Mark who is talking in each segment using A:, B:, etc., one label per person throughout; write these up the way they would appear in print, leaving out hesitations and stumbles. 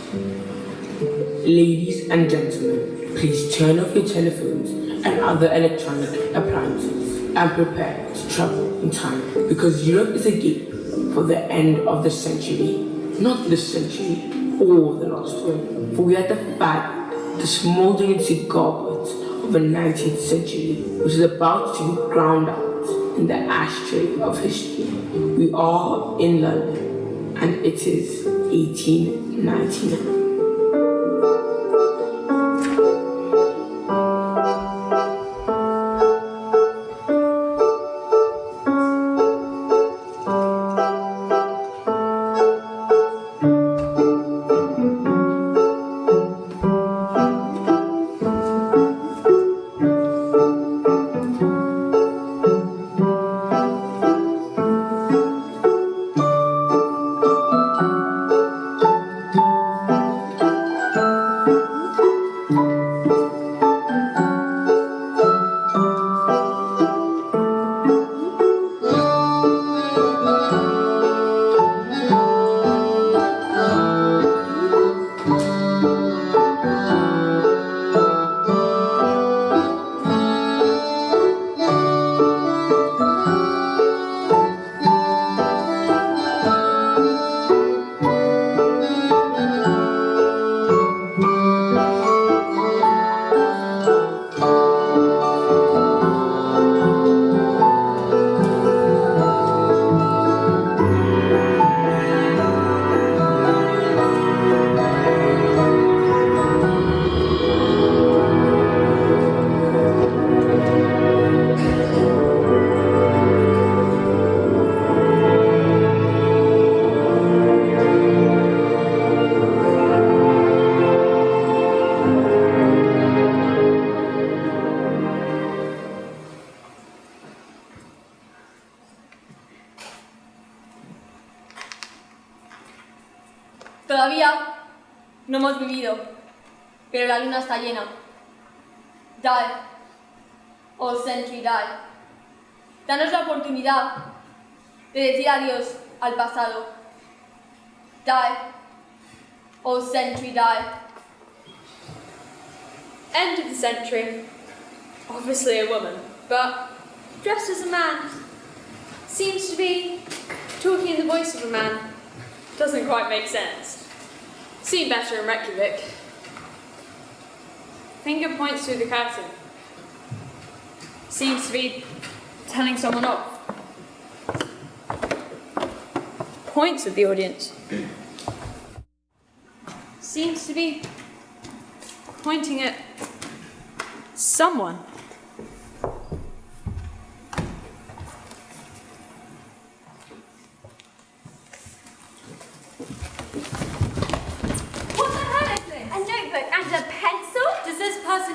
A: Ladies and gentlemen, please turn off your telephones and other electronic appliances and prepare to travel in time, because Europe is a gate for the end of the century, not this century or the last one, for we are the fag, the smoldering cigar butts of the 19th century, which is about to be ground out in the ashtray of history. We are in London, and it is 1899.
B: Todavía no hemos vivido, pero la luna está llena. Die, all century die. Danos la oportunidad de decir adiós al pasado. Die, all century die.
C: End of the century. Obviously a woman, but dressed as a man. Seems to be talking in the voice of a man. Doesn't quite make sense. Seen better in Reykjavik. Finger points through the curtain. Seems to be telling someone off. Points at the audience. Seems to be pointing at someone.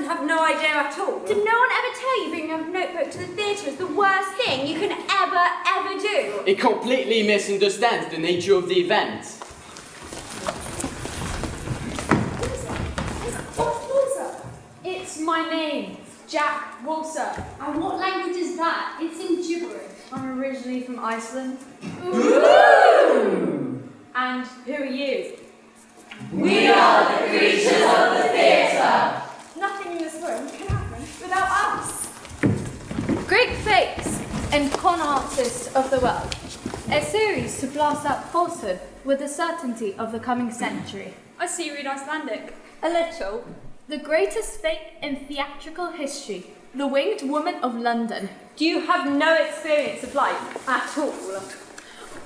D: Have no idea at all. Did no one ever tell you bringing a notebook to the theatre is the worst thing you can ever do?
E: It completely misunderstands the nature of the event.
D: What's Walter?
C: It's my name, Jack Walter.
D: And what language is that? It's in gibberish.
C: I'm originally from Iceland.
D: Ooh.
C: And who are you?
F: We are the creatures of the theatre.
D: Nothing in this room can happen without us.
G: Great fakes and con artists of the world. A series to blast out falsehood with the certainty of the coming century.
C: I see you read Icelandic.
G: A little. The greatest fake in theatrical history. The Winged Woman of London.
C: Do you have no experience of life at all?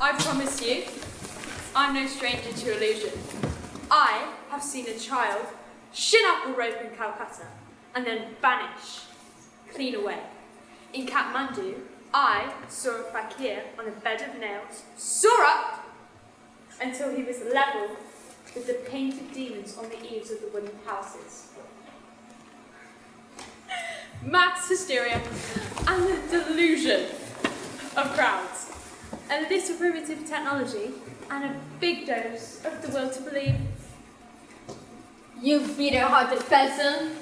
C: I promise you, I'm no stranger to illusion. I have seen a child shin up a rope in Calcutta and then vanish, clean away. In Kathmandu, I saw a fakir on a bed of nails soar up until he was level with the painted demons on the eaves of the wooden houses. Mass hysteria and the delusion of crowds. A little primitive technology and a big dose of the will to believe.
B: You bitter-hearted person.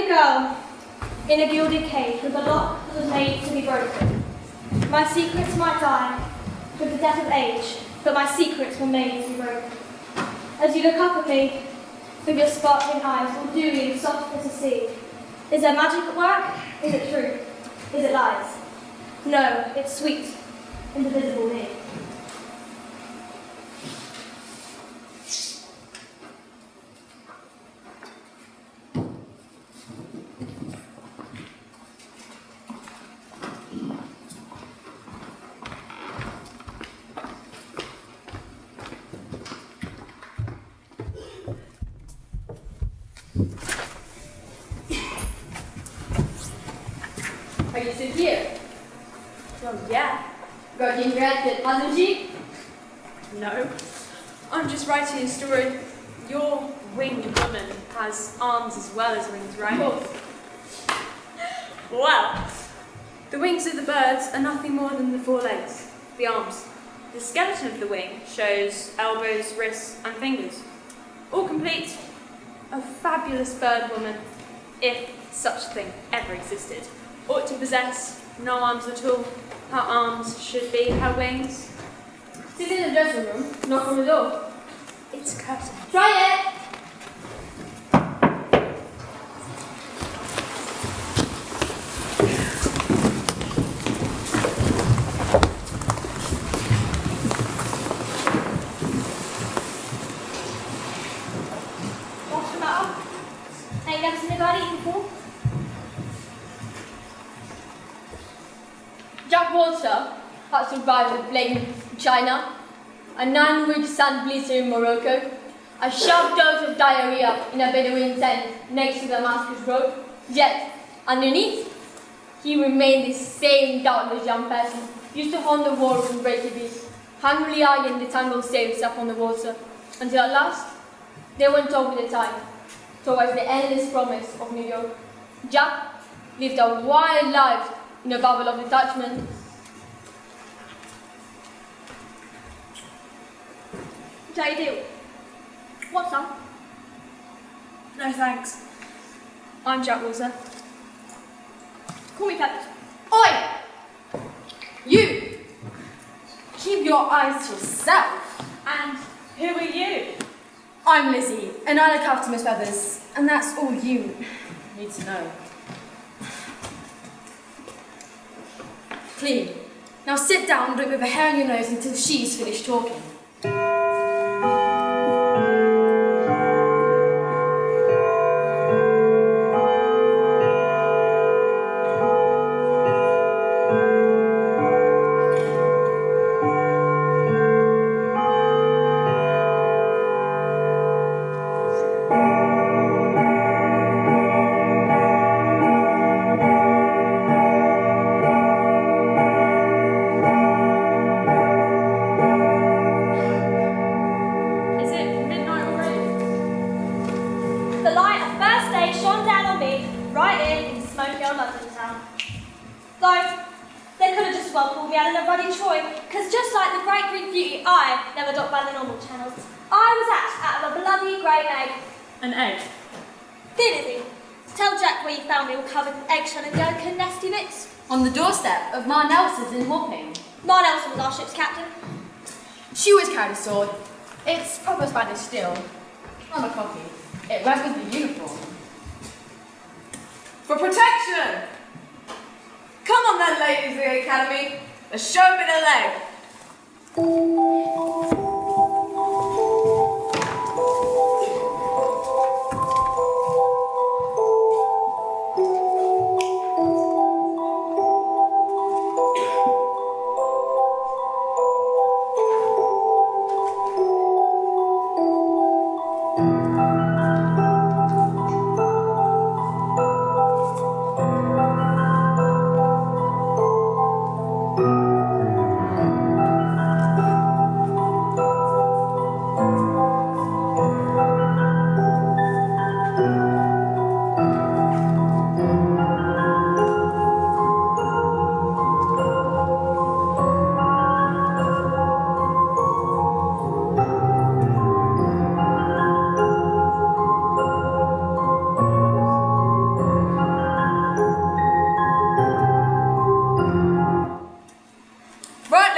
B: girl in a gilded cage with a lock that was made to be broken. My secrets might die with the death of age, but my secrets were made to be broken. As you look up at me with your sparkling eyes, all dewy and soft as a sea, is there magic at work? Is it true? Is it lies? No, it's sweet, indivisible me.
C: Are you still here? Well, yeah.
B: Got interested, hasn't she?
C: No. I'm just writing a story. Your winged woman has arms as well as wings, right? Well, the wings of the birds are nothing more than the four legs, the arms. The skeleton of the wing shows elbows, wrists, and fingers. All complete. A fabulous bird woman, if such a thing ever existed, ought to possess no arms at all. Her arms should be her wings.
B: She's in the dressing room, knock on the door.
C: It's a curtain.
B: Try it! What's the matter? Ain't you never seen a guy eat before? Jack Walter had survived the plague in China, a 9-week sand blizzard in Morocco, a sharp dose of diarrhea in a Bedouin tent next to the Damascus Road. Yet, underneath, he remained the same doubtless young person, used to haunt the walls and break beasts, hungrily eyeing the tangled sails up on the water, until at last, they went over the tide, towards the endless promise of New York. Jack lived a wild life in a bubble of detachment. What do you do? Want some?
C: No thanks. I'm Jack Walter.
B: Call me Peppers.
C: Oi! You! Keep your eyes to yourself. And who are you? I'm Lizzie, and I look after Miss Feathers, and that's all you need to know. Clean. Now sit down and don't move a hair on your nose until she's finished talking.
B: An egg.
D: Dear Lizzie, tell Jack where you found me all covered in eggshell and yolk and nasty bits.
C: On the doorstep of Ma Nelson's in Wapping.
D: Ma Nelson was our ship's captain.
C: She always carried a sword. It's proper Spanish steel. I'm a cocky. It wears with the uniform.
H: For protection! Come on then, ladies of the Academy. Let's show a bit of leg.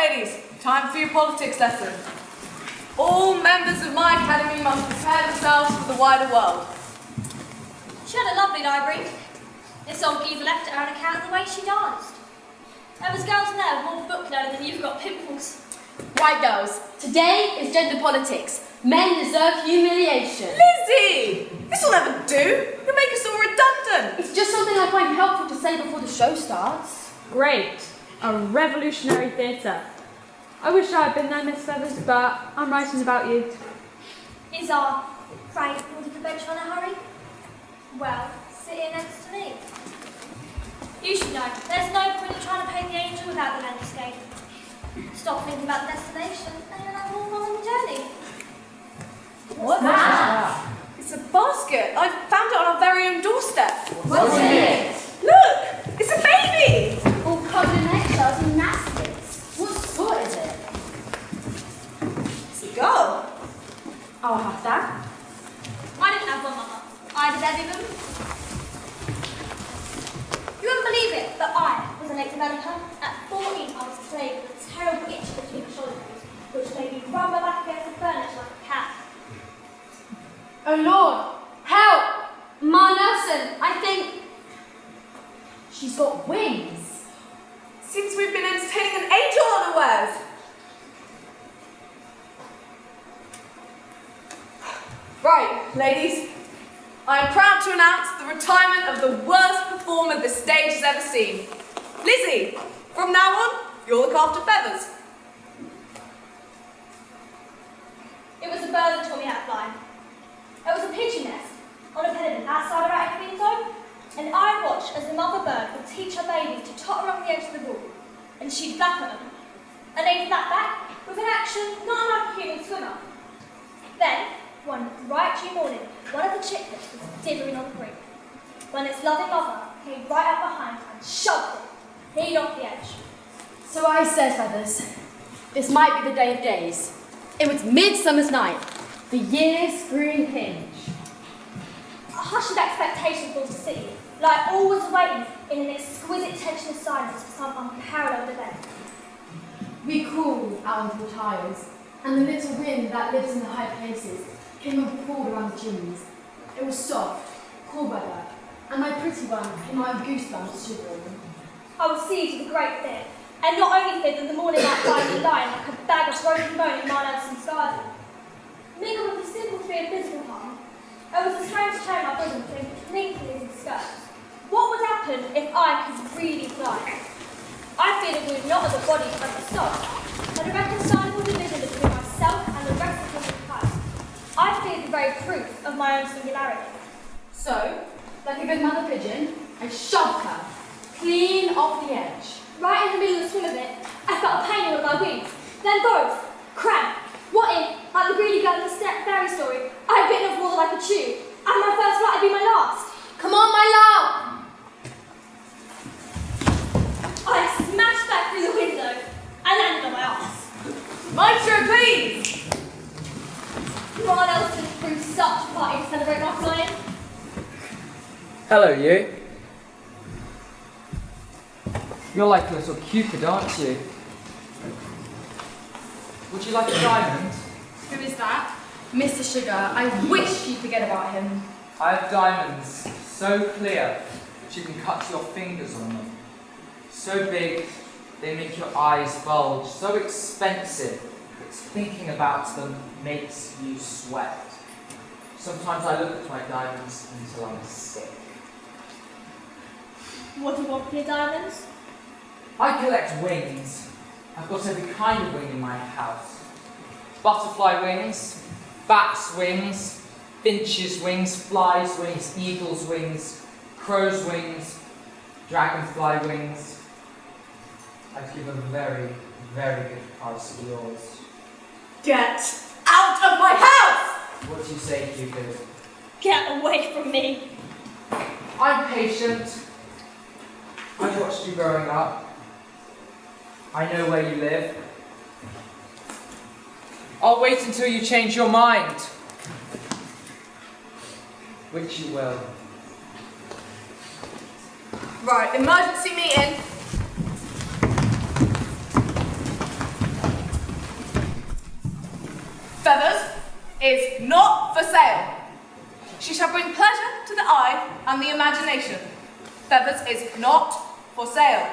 H: ladies, time for your politics lesson. All members of my academy must prepare themselves for the wider world.
B: She had a lovely library. This old geezer left her on account of the way she danced. There was girls in there with more book learning than you've got pimples.
I: Right, girls. Today is gender politics. Men deserve humiliation.
H: Lizzie! This will never do. You'll make us all redundant.
I: It's just something I find helpful to say before the show starts.
C: Great. A revolutionary theatre. I wish I had been there, Miss Feathers, but I'm writing about you.
B: Is our Frank all the convention in a hurry? Well, sit here next to me. You should know, there's no point in trying to paint the angel without the landscape. Stop thinking about the destination and you'll have all on the journey.
H: What's that? It's a basket. I found it on our very own doorstep.
I: What's in it?
H: Look! It's a baby!
I: All covered in eggshells and mastics. What sort is it?
H: It's a girl.
I: I'll have that.
B: I didn't have one, Mama. I had a baby boom. You wouldn't believe it, but I was a late developer. At 14, I was plagued with a terrible itch between my shoulder blades, which made me run my back against the furniture like a cat.
I: Oh Lord, help! Ma Nelson, I think she's got wings.
H: Seems we've been entertaining an angel unawares. Right, ladies. I am proud to announce the retirement of the worst performer the stage has ever seen. Lizzie, from now on, you'll look after Feathers.
B: It was a bird that taught me how to fly. It was a pigeon nest on a pelican outside our academy zone, and I watched as the mother bird would teach her babies to totter along the edge of the wall, and she'd flap at them, and they'd flap back with an action not unlike a human swimmer. Then, one bright June morning, one of the chicklets was dithering on the brink, when its loving mother came right up behind and shoved it, he'd off the edge.
I: So I said, Feathers, this might be the day of days. It was midsummer's night, the year's green hinge.
B: A hush of expectation filled the city, like all was waiting in an exquisite tension of silence for some unparalleled event.
I: We cooled our little tires, and the little wind that lives in the high places came and poured around the chimneys. It was soft, cool weather, and my pretty one came out of goosebumps shivering.
B: I was seized with a great fear, and not only fear than the morning light lying lying like a bag of broken bone in Ma Nelson's garden. Mingled with a simple fear of physical harm, there was a strange tear in my bosom between blinkers and skirts. What would happen if I could really fly? I feared a wound not of the body but of the soul, an irreconcilable division between myself and the rest of humankind. I feared the very proof of my own singularity.
I: So, like a good mother pigeon, I shoved her clean off the edge.
B: Right in the middle of the swim of it, I felt a pain in one of my wings. Then both. Cramp. What if, like the greedy girl in the fairy story, I had bitten off more than I could chew, and my first flight had been my last?
I: Come on, my love!
B: I smashed back through the window and landed on my arse.
H: Maestro, please!
B: No one else could threw such a party to celebrate my flying.
J: Hello, you. You're like a little Cupid, aren't you? Would you like a diamond?
I: Who is that? Mr. Sugar, I wish you'd forget about him.
J: I have diamonds so clear that you can cut your fingers on them. So big, they make your eyes bulge. So expensive, that thinking about them makes you sweat. Sometimes I look at my diamonds until I'm sick.
B: What do you want for your diamonds?
J: I collect wings. I've got every kind of wing in my house. Butterfly wings, bat's wings, finch's wings, fly's wings, eagle's wings, crow's wings, dragonfly wings. I'd give a very, very good price for yours.
H: Get out of my house!
J: What do you say, Cupid?
B: Get away from me.
J: I'm patient. I've watched you growing up. I know where you live. I'll wait until you change your mind. Which you will.
H: Right, emergency meeting. is not for sale. She shall bring pleasure to the eye and the imagination. Feathers is not for sale.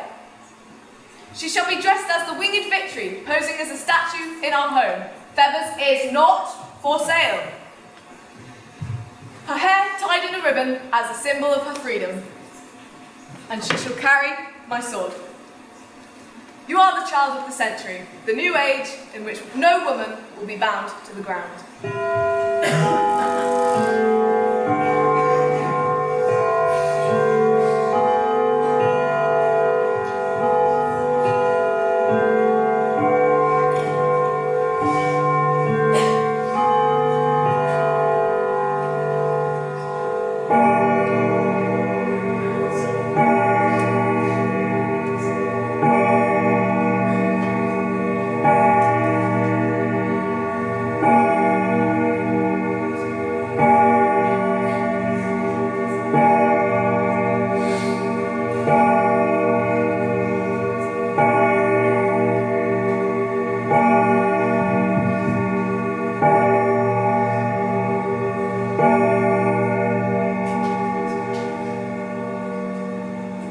H: She shall be dressed as the winged Victory, posing as a statue in our home. Feathers is not for sale. Her hair tied in a ribbon as a symbol of her freedom. And she shall carry my sword. You are the child of the century, the new age in which no woman will be bound to the ground.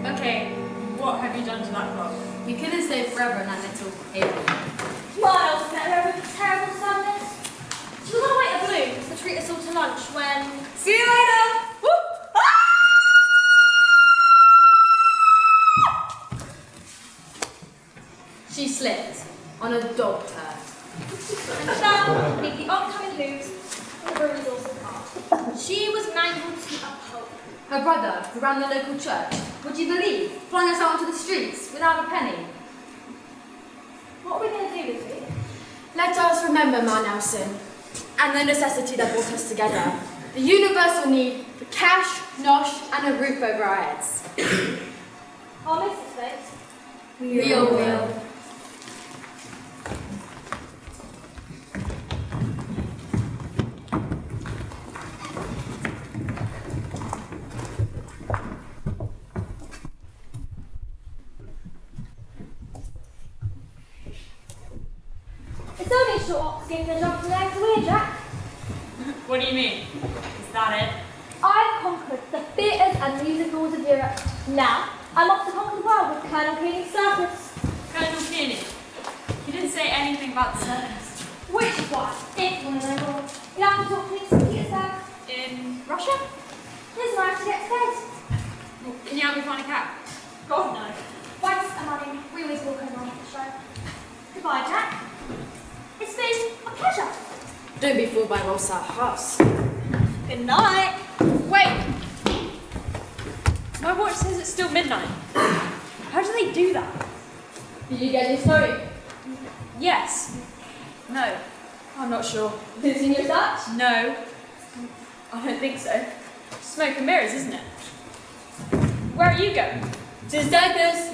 C: Okay, what have you done to that clock?
I: You couldn't stay forever in that little area.
D: Miles better with terrible sadness. She was on her way to Bloom's to treat us all to lunch when...
H: See you later! Whoop!
I: She slipped on a dog turd.
D: and down beneath the oncoming hooves of the brewery's awesome cart. She was mangled to a pulp.
I: Her brother, who ran the local church, would you believe, flung us out onto the streets without a penny.
D: What are we going to do with it?
I: Let us remember Ma Nelson and the necessity that brought us together. The universal need for cash, nosh, and a roof over our heads.
D: I'll miss this place.
I: We all will.
D: It's only a short hop, skip and a jump from there to here, Jack.
C: What do you mean? Is that it?
D: I've conquered the theatres and music halls of Europe. Now, I'm off to conquer the world with Colonel Keeling's circus.
C: Colonel Keeling, you didn't say anything about the circus.
D: Which is why, if you want to know more, you'll have to talk to me in Petersburg.
C: In
D: Russia? Here's where I have to get to bed.
C: Well, can you help me find a cab?
D: God, no. Thanks, Amani. We always walk over on the show. Goodbye, Jack. It's been a pleasure.
I: Don't be fooled by Rosa Huss.
D: Good night.
C: Wait! My watch says it's still midnight. How do they do that?
I: Did you get this story?
C: Yes. No. I'm not sure.
I: Losing your touch?
C: No. I don't think so. Smoke and mirrors, isn't it? Where are you going?
I: To Circus.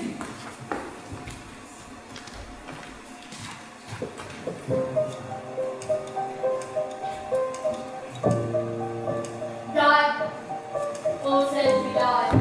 G: Die. All said we die.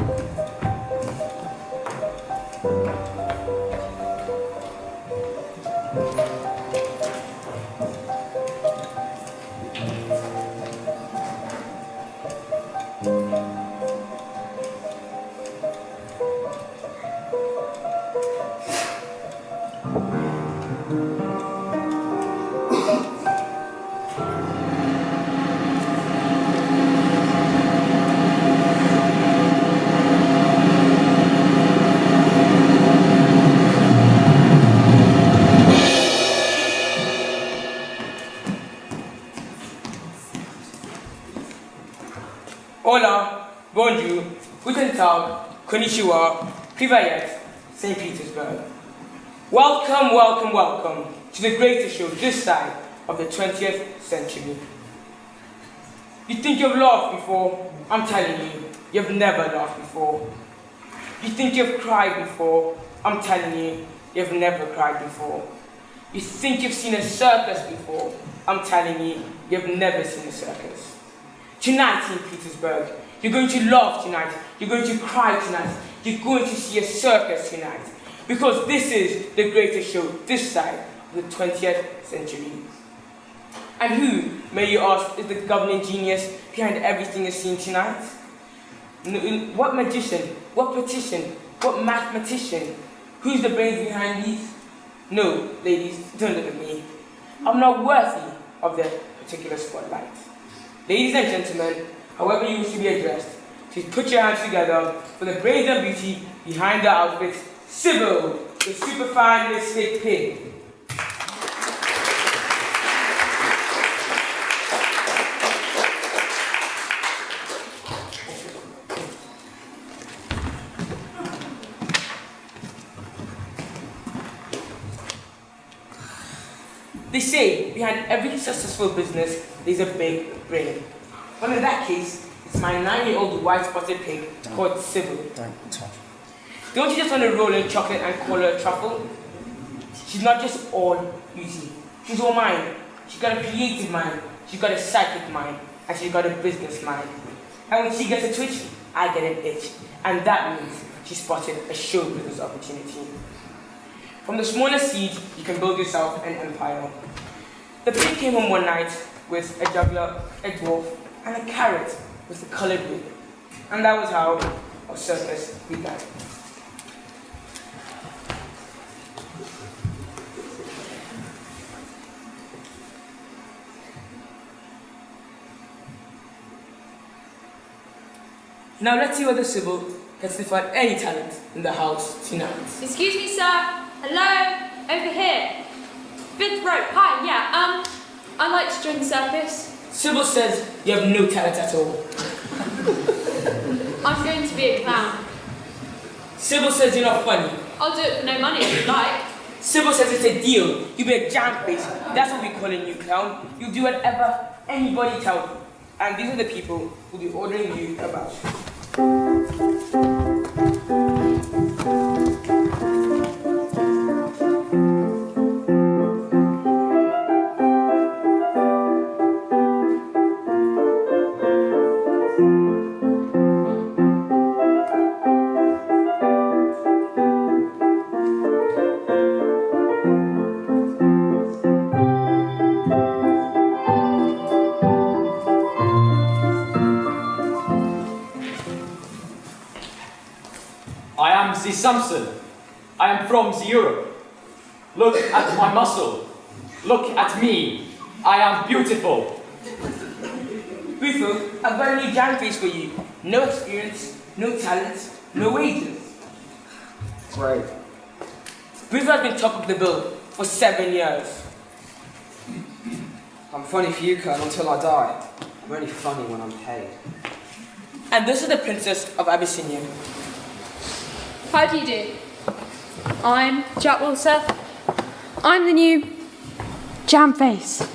K: Hola, bonjour, guten tag, konnichiwa, privyet, St. Petersburg. Welcome, welcome, welcome to the greatest show this side of the 20th century. You think you've laughed before? I'm telling you, you've never laughed before. You think you've cried before? I'm telling you, you've never cried before. You think you've seen a circus before? I'm telling you, you've never seen a circus. Tonight in Petersburg, you're going to laugh tonight, you're going to cry tonight, you're going to see a circus tonight. Because this is the greatest show this side of the 20th century. And who, may you ask, is the governing genius behind everything you've seen tonight? What magician, what politician, what mathematician? Who's the brains behind these? No, ladies, don't look at me. I'm not worthy of their particular spotlight. Ladies and gentlemen, however you wish to be addressed, please put your hands together for the brains and beauty behind the outfit, Sybil, the superfine lipstick pig. They say behind every successful business there's a big brain. Well, in that case, it's my 9-year-old white-spotted pig called Sybil. Don't you just want to roll in chocolate and call her a truffle? She's not just all beauty. She's all mind. She's got a creative mind. She's got a psychic mind. And she's got a business mind. And when she gets a twitch, I get an itch. And that means she spotted a show business opportunity. From the smallest seed, you can build yourself an empire. The pig came home one night with a juggler, a dwarf, and a carrot with a coloured wig. And that was how our circus began. Now let's see whether Sybil can sniff out any talent in the house tonight.
C: Excuse me, sir. Hello? Over here. 5th row. Hi, yeah, I'd like to join the circus.
K: Sybil says you have no talent at all.
C: I'm going to be a clown.
K: Sybil says you're not funny.
C: I'll do it for no money if you like.
K: Sybil says it's a deal. You be a jam face. That's what we call a new clown. You do whatever anybody tells you. And these are the people who'll be ordering you about.
L: The Samson. I am from the Europe. Look at my muscle. Look at me. I am beautiful.
K: Beautiful, I've got a new jam face for you. No experience, no talent, no wages.
L: Right.
K: Beautiful has been top of the bill for 7 years.
M: I'm funny for you, Colonel, until I die. I'm only funny when I'm paid.
K: And this is the Princess of Abyssinia.
C: How do you do? I'm Jack Wilson. I'm the new jam face.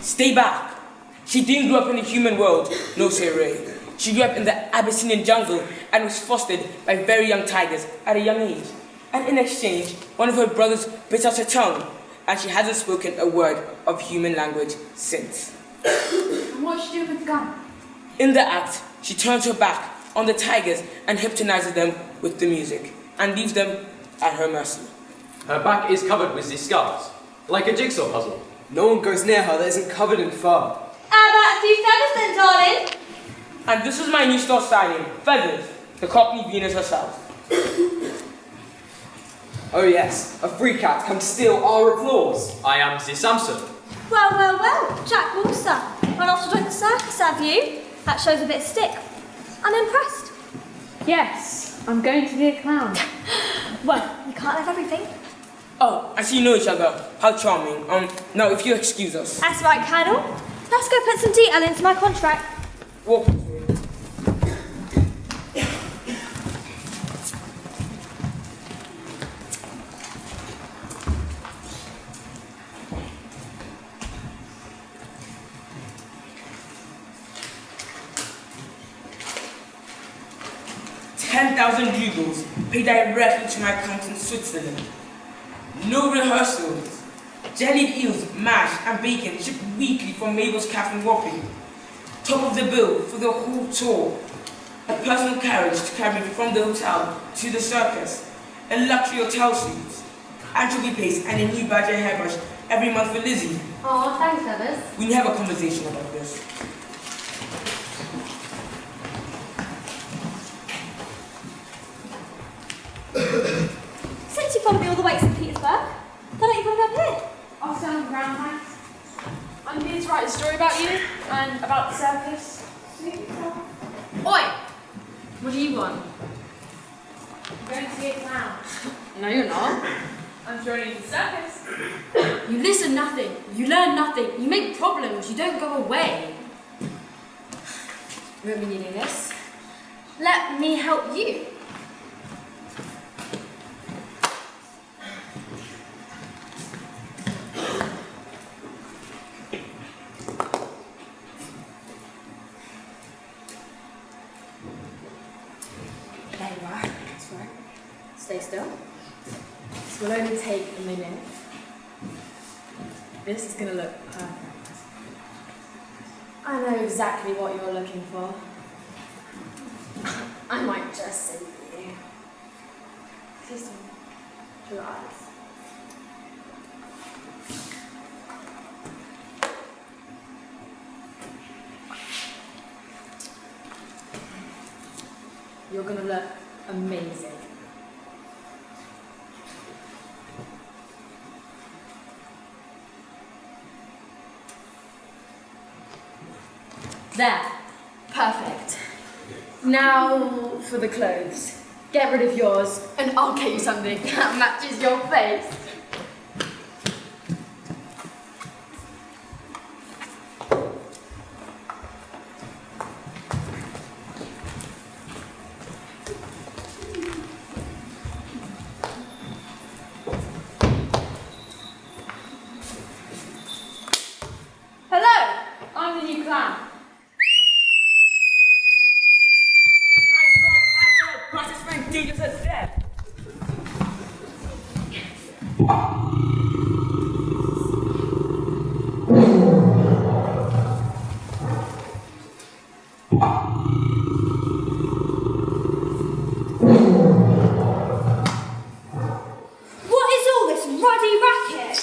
K: Stay back. She didn't grow up in the human world, no siree. She grew up in the Abyssinian jungle and was fostered by very young tigers at a young age. And in exchange, one of her brothers bit out her tongue, and she hasn't spoken a word of human language since.
C: And what's she doing with the gun?
K: In the act, she turns her back on the tigers and hypnotizes them with the music, and leaves them at her mercy.
L: Her back is covered with these scars, like a jigsaw puzzle.
M: No one goes near her that isn't covered in fur.
D: How about a few feathers then, darling?
K: And this is my new store styling, Feathers, the Cockney Venus herself.
M: Oh yes, a free cat come steal our applause.
L: I am the Samson.
D: Well, well, well, Jack Wilson. Run off to join the circus, have you? That shows a bit of stick. I'm impressed.
C: Yes, I'm going to be a clown.
D: Well, you can't have everything.
K: Oh, I see you know each other. How charming. Now if you excuse us.
D: That's right, Colonel. Let's go put some detail into my contract.
K: Walk. $10,000 paid directly to my account in Switzerland. No rehearsals. Jellied eels, mash and bacon shipped weekly from Mabel's Cafe in Wapping. Top of the bill for the whole tour. A personal carriage to carry me from the hotel to the circus. A luxury hotel suite. anchovy paste, and a new badger hairbrush every month for Lizzie.
I: Oh, thanks, Feathers.
K: We need to have a conversation about this.
D: Since you followed me all the way to St. Petersburg, why don't you put it up here?
C: I'll stand on the ground, thanks. I'm here to write a story about you and about the circus. Oi! What do you want?
I: I'm going to see a clown.
C: No, you're not. I'm joining the circus. You listen nothing. You learn nothing. You make problems. You don't go away. You won't be needing this. Let me help you. There you are. That's right. Stay still. This will only take a minute. This is going to look perfect. I know exactly what you're looking for. I might just say for you. Please don't. Your eyes. You're going to look amazing. There. Perfect. Now for the clothes. Get rid of yours and I'll get you something that matches your face. Hello, I'm the new clown.
K: Jesus is dead.
D: What is all this ruddy racket?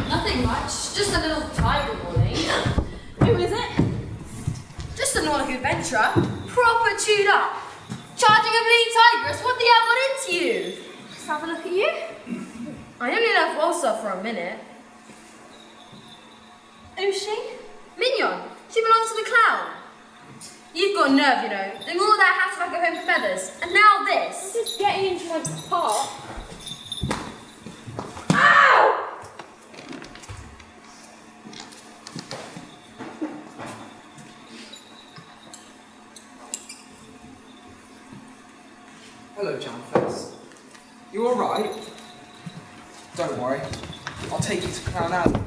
C: Nothing much, just a little tiger warning. Who is it? Just a Nordic adventurer, proper chewed up. Charging a bleeding tigress, what the hell got into you? Let's have a look at you. I only left Warsaw for a minute. Who's she? Mignon. She belongs to the clown. You've got nerve, you know. Doing all that hassle like a home for feathers. And now this.
I: I'm just getting into my part.
C: Ow!
M: Hello, Jamface. You alright? Don't worry. I'll take you to Clown Alley.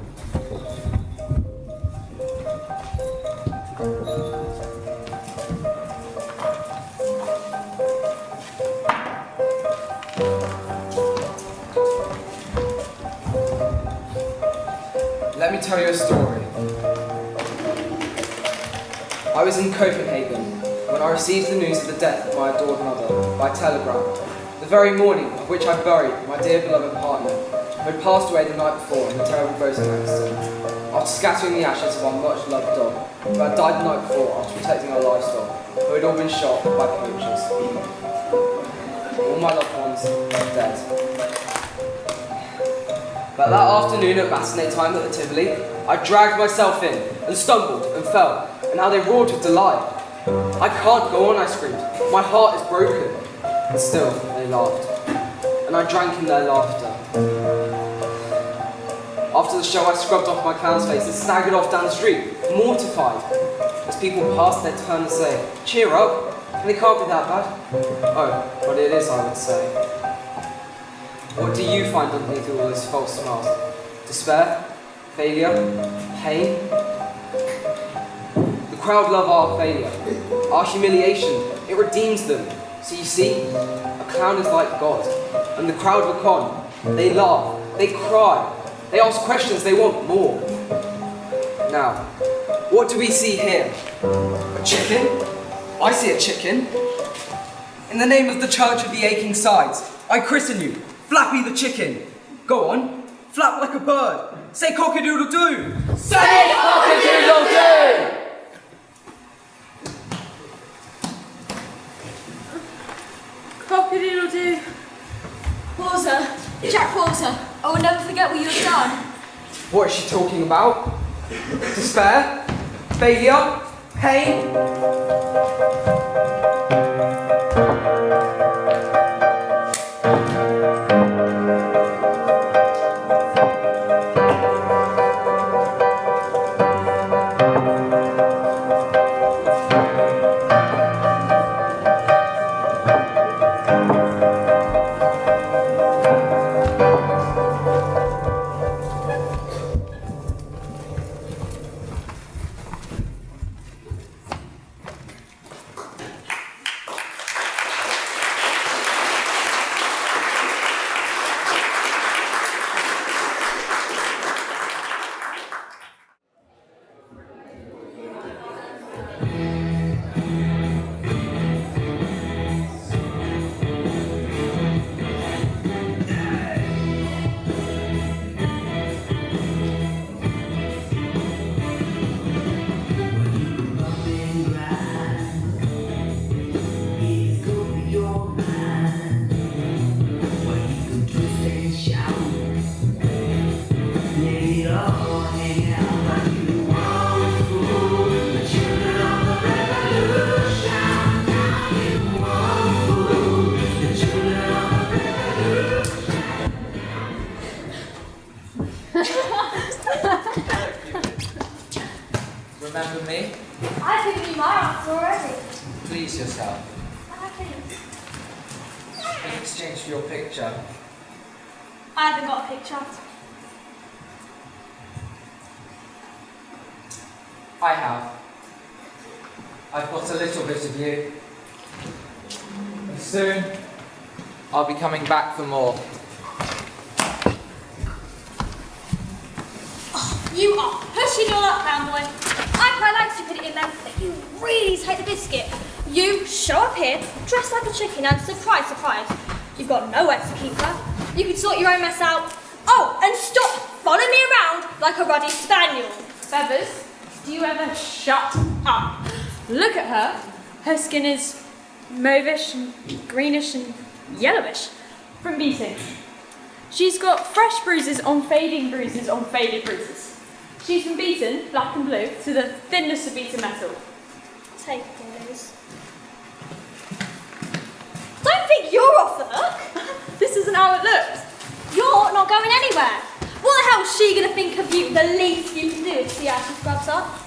M: Let me tell you a story. I was in Copenhagen when I received the news of the death of my adored mother by telegram, the very morning of which I buried my dear beloved partner, who had passed away the night before in a terrible boating accident, after scattering the ashes of our much-loved dog, who had died the night before after protecting our livestock, who had all been shot by poachers. All my loved ones are dead. But that afternoon at matinee time at the Tivoli, I dragged myself in and stumbled and fell, and how they roared with delight. I can't go on, I screamed. My heart is broken. And still, they laughed. And I drank in their laughter. After the show, I scrubbed off my clown's face and staggered off down the street, mortified, as people passed their turn to say, "Cheer up, and it can't be that bad." Oh, but it is, I would say. What do you find underneath all this false smiles? Despair? Failure? Pain? The crowd love our failure, our humiliation. It redeems them. So you see, a clown is like God, and the crowd look on. They laugh, they cry, they ask questions, they want more. Now, what do we see here? A chicken? I see a chicken. In the name of the Church of the Aching Sides, I christen you, Flappy the Chicken. Go on, flap like a bird. Say cock-a-doodle-doo.
F: Say cock-a-doodle-doo.
C: Cock-a-doodle-doo.
B: Porter, Jack Porter, I will never forget what you have done.
M: What is she talking about? Despair? Failure? Pain?
J: Remember me?
D: I've given you my answer already.
J: Please yourself.
D: I think.
J: In exchange for your picture.
B: I haven't got a picture.
J: I have. I've got a little bit of you. And soon, I'll be coming back for more.
B: Oh, you are pushing your luck, round boy. I quite like stupidity men, but you really take the biscuit. You show up here, dressed like a chicken, and surprise, surprise, you've got nowhere to keep her. You can sort your own mess out. Oh, and stop following me around like a ruddy spaniel.
C: Feathers, do you ever shut up? Look at her. Her skin is mauvish and greenish and yellowish from beating. She's got fresh bruises on fading bruises on faded bruises. She's been beaten, black and blue, to the thinness of beaten metal.
B: Take those. Don't think you're off the hook.
C: This isn't how it looks.
B: You're not going anywhere. What the hell is she going to think of you? The least you can do is see how she scrubs up.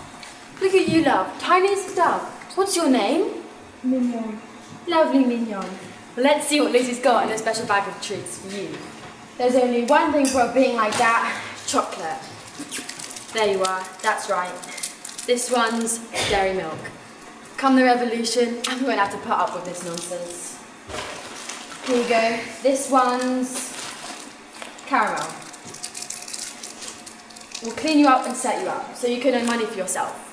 I: Look at you, love. Tiny as a dove. What's your name?
G: Mignon.
I: Lovely Mignon. Well, let's see what Lizzie's got in a special bag of treats for you. There's only one thing for a being like that. Chocolate. There you are. That's right. This one's dairy milk. Come the revolution, and we won't have to put up with this nonsense. Here you go. This one's caramel. We'll clean you up and set you up, so you can earn money for yourself.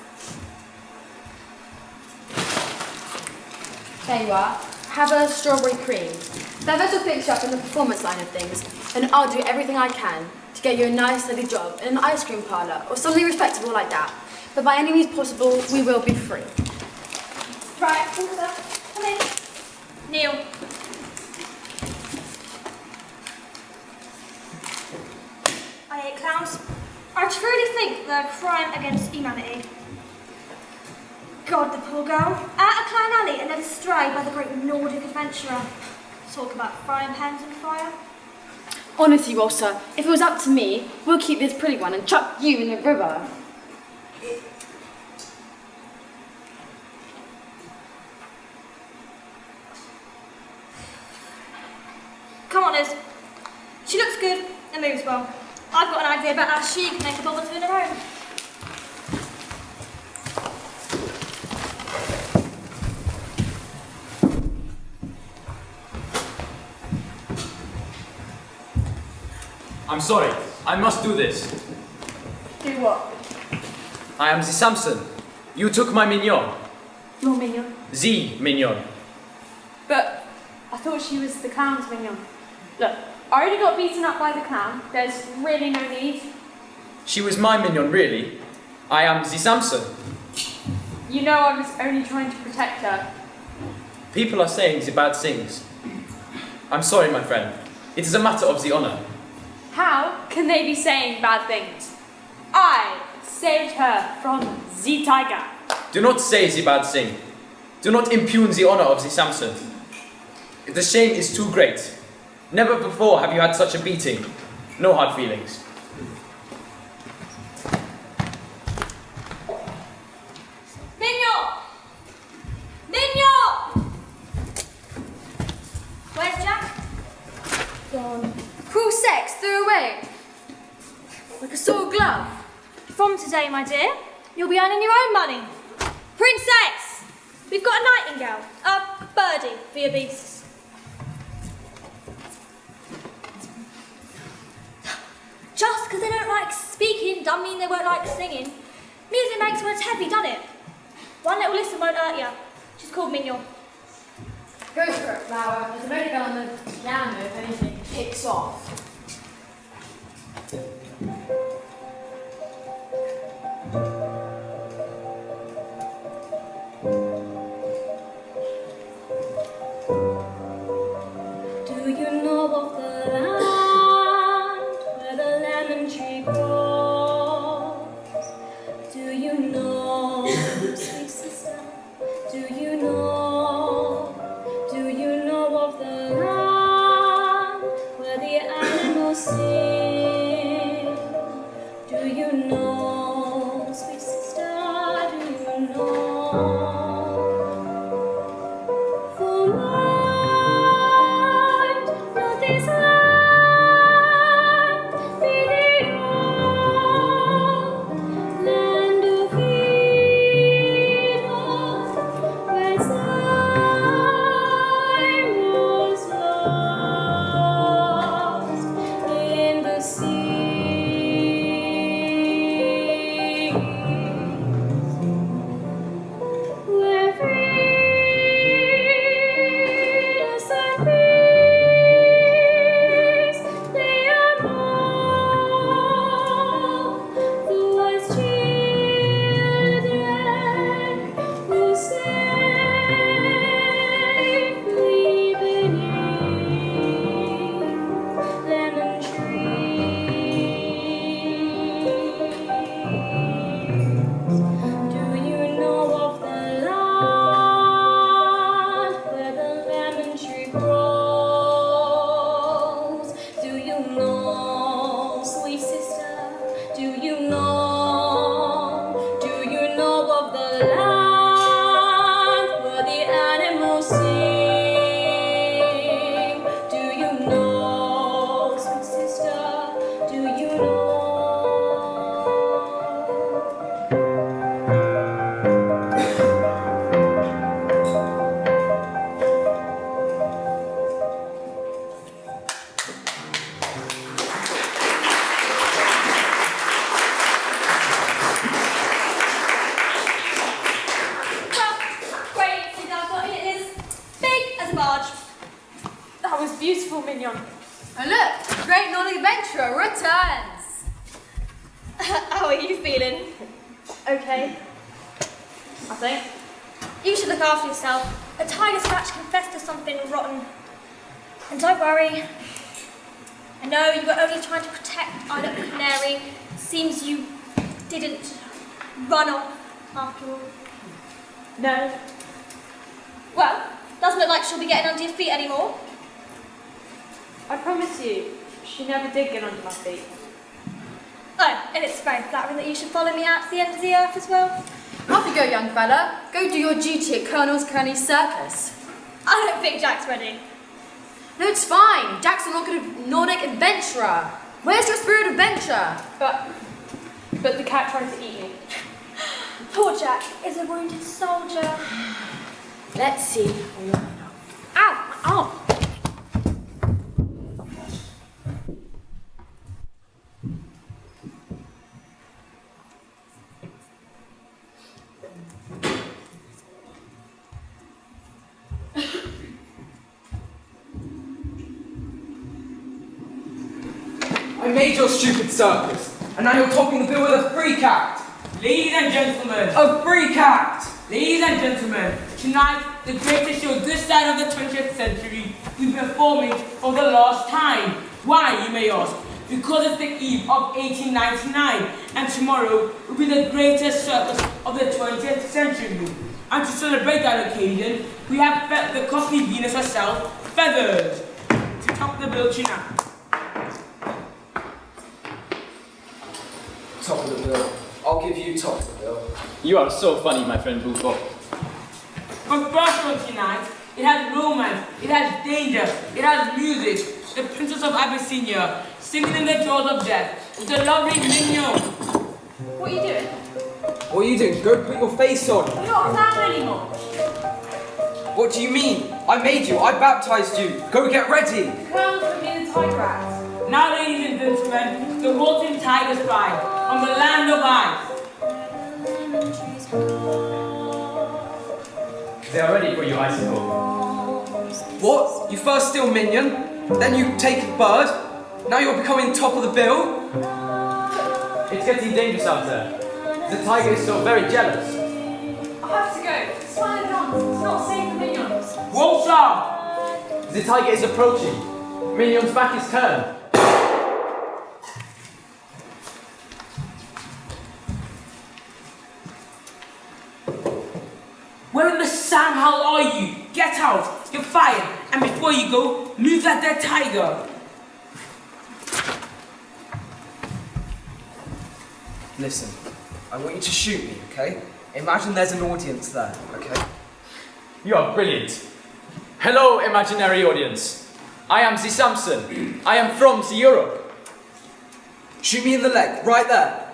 I: There you are. Have a strawberry cream. Feathers will fix you up in the performance line of things, and I'll do everything I can to get you a nice steady job in an ice cream parlour or something respectable like that. But by any means possible, we will be free.
B: Right, Porter, come in. Kneel. I hate clowns. I truly think they're a crime against humanity. God, the poor girl. Out of Klein Alley and led astray by the great Nordic adventurer. Talk about frying pans and fire.
I: Honestly, Walter, if it was up to me, we'll keep this pretty one and chuck you in the river.
B: Come on, Liz. She looks good and moves well. I've got an idea about how she can make a bubble in her own.
L: I'm sorry. I must do this.
C: Do what?
L: I am the Samson. You took my mignon.
C: Your minion.
L: The mignon.
C: But thought she was the clown's minion. Look, I already got beaten up by the clown. There's really no need.
L: She was my minion, really. I am the Samson.
C: You know I was only trying to protect her.
L: People are saying the bad things. I'm sorry, my friend. It is a matter of the honor.
C: How can they be saying bad things? I saved her from the tiger.
L: Do not say the bad thing. Do not impugn the honor of the Samson. The shame is too great. Never before have you had such a beating. No hard feelings.
D: Mignon! Mignon! Where's Jack?
G: Gone.
D: Cruel sex threw away. Like a sore glove.
G: From today, my dear, you'll be earning your own money.
D: Princess! We've got a nightingale, a birdie for your beasts. Just because they don't like speaking don't mean they won't like singing. Music makes words heavy, doesn't it? One little listen won't hurt you. She's called Mignon.
I: Go for it, Flower. There's a motor gun on the piano if anything kicks off.
D: Do you know of the land where the lemon tree grows? Do you know, sweet sister? Do you know? Do you know of the land where the animals sing? Do you know, sweet sister? Do you know? For might not this land be the old land of freedom, where time was lost in the sea, where freedom and peace lay among the wise children who safely beneath lemon trees. Do you know of the land where the lemon tree grows? Do you know, sweet sister? Do you know? Do you know of the land where the animals sing? Do you know, sweet sister? Do you know? Well, great, see I've got it. It is big as a barge.
C: That was beautiful, Mignon.
H: And look, the great non-adventurer returns.
D: How are you feeling?
C: Okay. I think.
D: You should look after yourself. A tiger scratch can fester something rotten. And don't worry. I know you were only trying to protect our little canary. Seems you didn't run off after all.
C: No.
D: Well, doesn't look like she'll be getting under your feet anymore.
C: I promise you, she never did get under my feet.
D: Oh, and it's very flattering that you should follow me out to the end of the earth as well.
H: Off you go, young fella. Go do your duty at Colonel's Kearney's Circus.
D: I don't think Jack's ready.
H: No, it's fine. Jack's a Nordic adventurer. Where's your spirit of adventure?
C: But the cat tried to eat me.
D: Poor Jack is a wounded soldier.
H: Let's see.
D: Ow, my arm.
M: I made your stupid circus, and now you're topping the bill with a freak act.
K: Ladies and gentlemen.
M: A freak act!
K: Ladies and gentlemen, tonight, the greatest show this side of the 20th century will be performing for the last time. Why, you may ask? Because it's the eve of 1899, and tomorrow will be the greatest circus of the 20th century. And to celebrate that occasion, we have the Cockney Venus herself, Feathers, to top the bill tonight.
M: Top of the bill. I'll give you top of the bill.
L: You are so funny, my friend Bufo.
K: But first one tonight, it has romance, it has danger, it has music. The Princess of Abyssinia, singing in the jaws of death, with the lovely Mignon.
C: What are you doing?
M: What are you doing? Go put your face on.
C: You're not a clown anymore.
M: What do you mean? I made you. I baptized you. Go get ready.
C: Clowns put me in the tiger act.
K: Now, ladies and gentlemen, the Walton Tiger's Pride, from the land of ice.
L: They are ready for you, I suppose.
M: What? You first steal Minion, then you take a bird, now you're becoming top of the bill?
L: It's getting dangerous out there. The tiger is so very jealous.
C: I have to go. Smile it on. It's not safe for minions.
K: Walter!
L: The tiger is approaching. Minion's back is turned.
K: Where in the Sam hell are you? Get out! You're fired! And before you go, move that dead tiger!
M: Listen, I want you to shoot me, okay? Imagine there's an audience there, okay?
L: You are brilliant. Hello, imaginary audience. I am the Samson. I am from the Europe.
M: Shoot me in the leg, right there.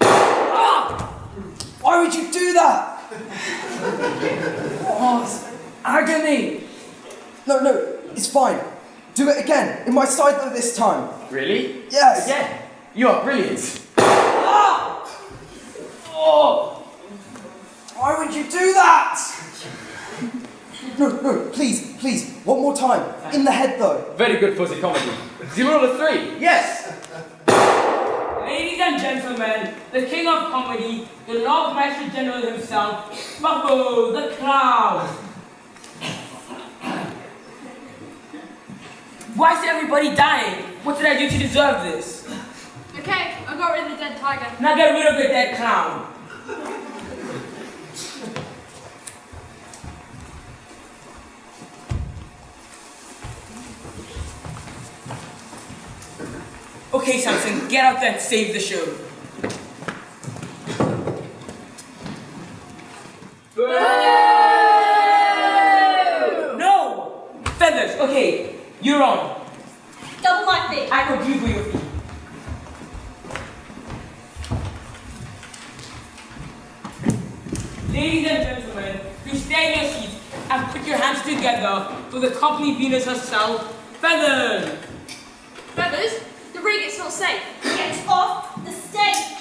M: Ah! Why would you do that? Oh, it's agony. No, it's fine. Do it again, in my side though this time.
L: Really?
M: Yes.
L: Again? You are brilliant.
M: Ah! Oh! Why would you do that? No, please, one more time. In the head though.
L: Very good for the comedy. 0 to 3, yes!
K: Ladies and gentlemen, the king of comedy, the Lord Master General himself, Buffo the Clown. Why is everybody dying? What did I do to deserve this?
C: Okay, I got rid of the dead tiger.
K: Now get rid of the dead clown. Okay, Samson, get out there and save the show. No! Feathers, okay, you're on.
D: Double my feet.
K: I quadruple your feet. Ladies and gentlemen, please stay in your seats and put your hands together for the Cockney Venus herself, Feathers.
C: Feathers, the rig is not safe.
D: Get off the stage.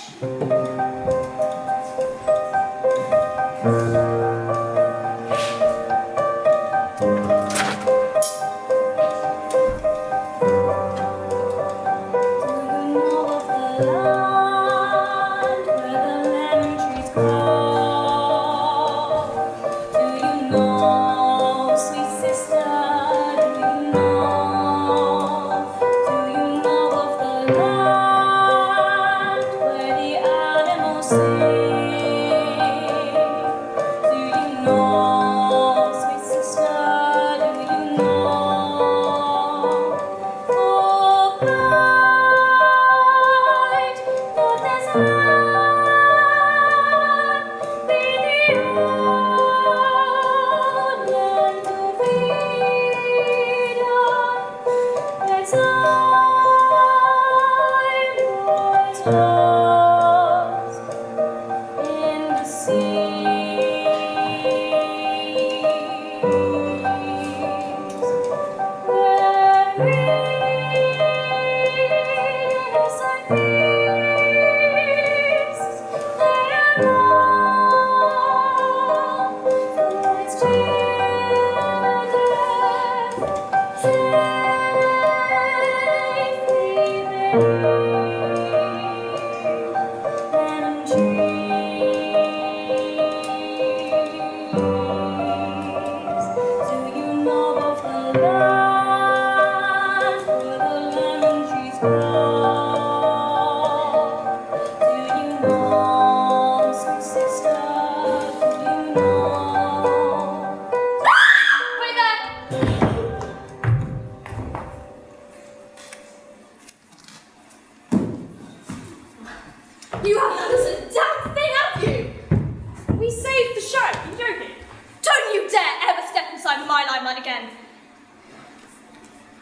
D: You haven't understood a damn thing, have you?
C: We saved the show. You joking?
D: Don't you dare ever step inside my limelight again.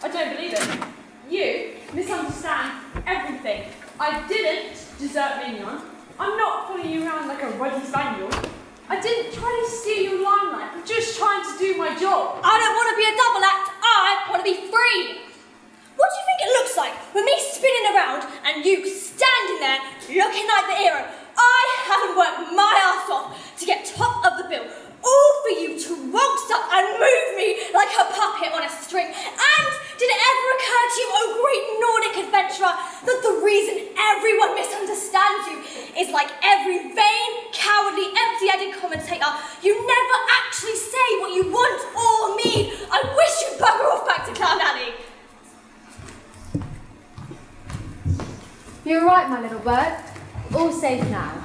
C: I don't believe it. You misunderstand everything. I didn't desert Mignon. I'm not following you around like a ruddy spaniel. I didn't try to steal your limelight. I'm just trying to do my job.
D: I don't want to be a double act. I want to be free. What do you think it looks like with me spinning around and you standing there looking like the hero? I haven't worked my ass off to get top of the bill, all for you to waltz up and move me like a puppet on a string. And did it ever occur to you, oh great Nordic adventurer, that the reason everyone misunderstands you is like every vain, cowardly, empty-headed commentator, you never actually say what you want or mean. I wish you'd bugger off back to Clown Alley.
G: You're right, my little bird. All safe now.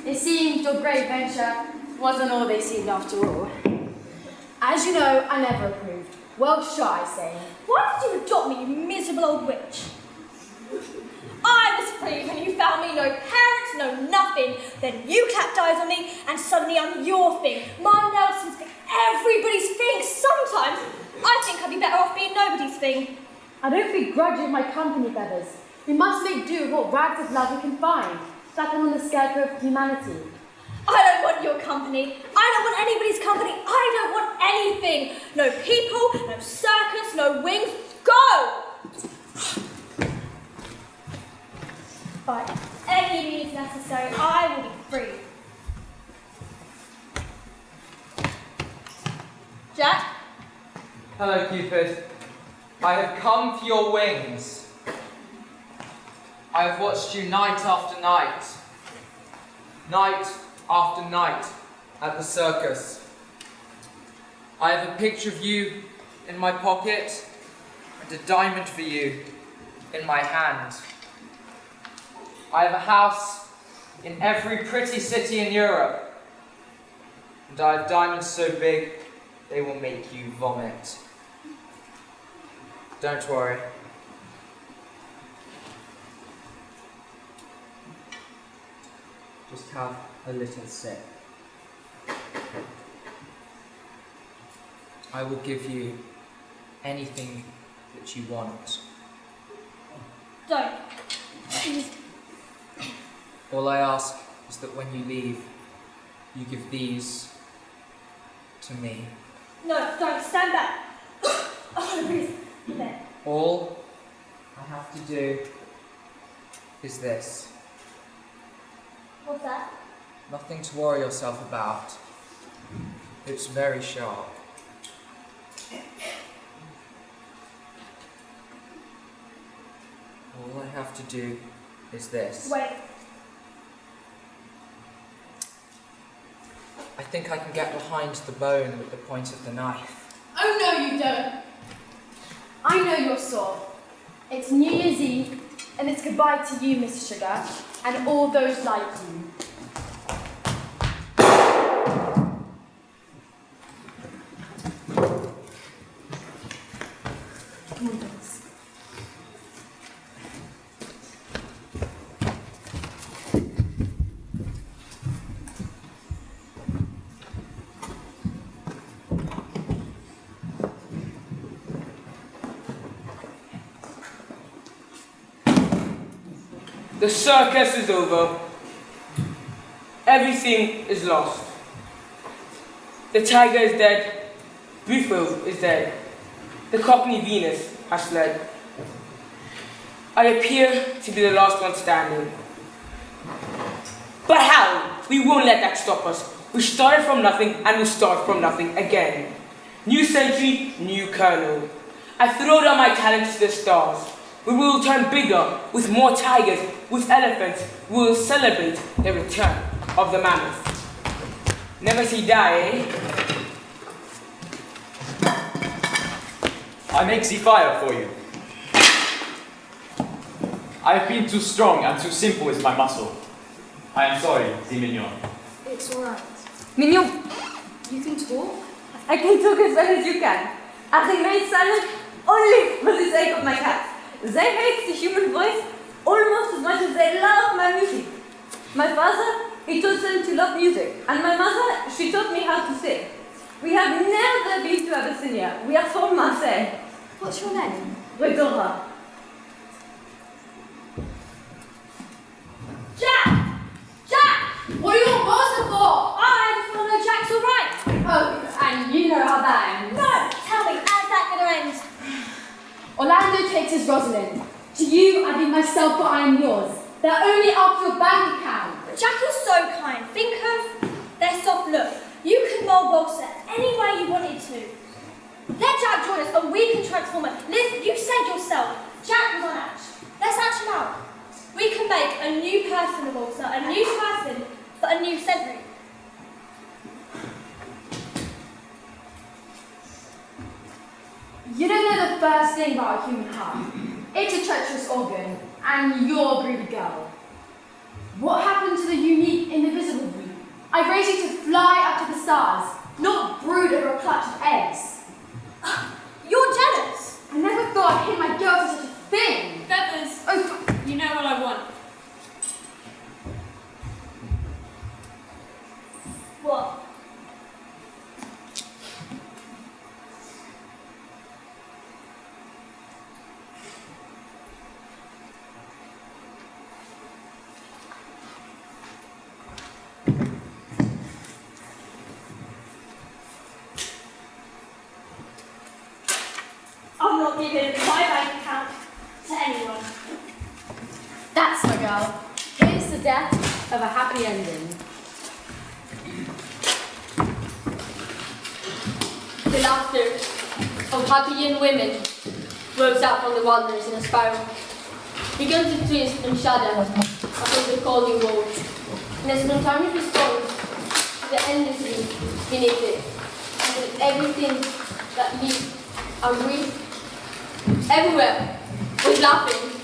G: It seems your great venture wasn't all they seemed after all. As you know, I never approved. Well, shall I say?
D: Why did you adopt me, you miserable old witch? I was free when you found me, no parents, no nothing. Then you clapped eyes on me, and suddenly I'm your thing. My Nelson's thing, everybody's thing. Sometimes I think I'd be better off being nobody's thing.
I: I don't begrudge you my company, Feathers. We must make do with what rags of love we can find, flapping on the scarecrow of humanity.
D: I don't want your company. I don't want anybody's company. I don't want anything. No people, no circus, no wings. Go! By any means necessary, I will be free. Jack?
J: Hello, Cupid. I have come for your wings. I have watched you night after night after night at the circus. I have a picture of you in my pocket and a diamond for you in my hand. I have a house in every pretty city in Europe, and I have diamonds so big they will make you vomit. Don't worry. Just have a little sip. I will give you anything that you want.
D: Don't. Please.
J: All I ask is that when you leave, you give these to me.
D: No, don't. Stand back. Oh, please. There.
J: All I have to do is this.
D: What's that?
J: Nothing to worry yourself about. It's very sharp. All I have to do is this.
D: Wait.
J: I think I can get behind the bone with the point of the knife.
I: Oh no, you don't. I know your soul. It's New Year's Eve, and it's goodbye to you, Mr. Sugar, and all those like you.
K: The circus is over. Everything is lost. The tiger is dead. Millfield is dead. The Cockney Venus has fled. I appear to be the last one standing. But how? We won't let that stop us. We started from nothing and we'll start from nothing again. New century, new colonel. I throw down my talents to the stars. We will turn bigger, with more tigers, with elephants. We will celebrate the return of the mammoth. Never say die, eh?
L: I make the fire for you. I have been too strong and too simple with my muscle. I am sorry, the Mignon.
G: It's alright.
C: Mignon, you can talk? I can talk as well as you can. I remain silent only for the sake of my cats. They hate the human voice almost as much as they love my music.
N: My father, he taught them to love music, and my mother, she taught me how to sing. We have never been to Abyssinia. We are from Marseille.
D: What's your name?
N: Redora.
D: Jack! Jack! What are you on Rosa for? I just want to know Jack's alright.
G: Oh, and you know how that ends.
D: No, tell me, how's that going to end?
I: Orlando takes his Rosalind. To you, I give myself, but I am yours. They're only after your bank account.
D: Jack, you're so kind. Think of their soft look. You could mould Walter any way you wanted to. Let Jack join us and we can transform it. Liz, you said yourself, Jack was on Ash. Let's hatch him out. We can make a new person of Walter, a new person for a new century.
I: You don't know the first thing about a human heart. It's a treacherous organ, and you're a greedy girl. What happened to the unique, indivisible you? I raised you to fly up to the stars, not brood over a clutch of eggs.
D: You're jealous.
I: I never thought I'd hit my girl for such a thing.
C: Feathers,
I: Oh,
C: you know what I want.
D: What? I'm not giving my bank account to anyone.
G: That's my girl. Here's the death of a happy ending.
B: The laughter of happy young women rose up from the wanderers in a spiral. Began to twist and shudder upon the cold road, and a spontaneous response to the endlessly beneath it, and with everything that lived and breathed everywhere was laughing.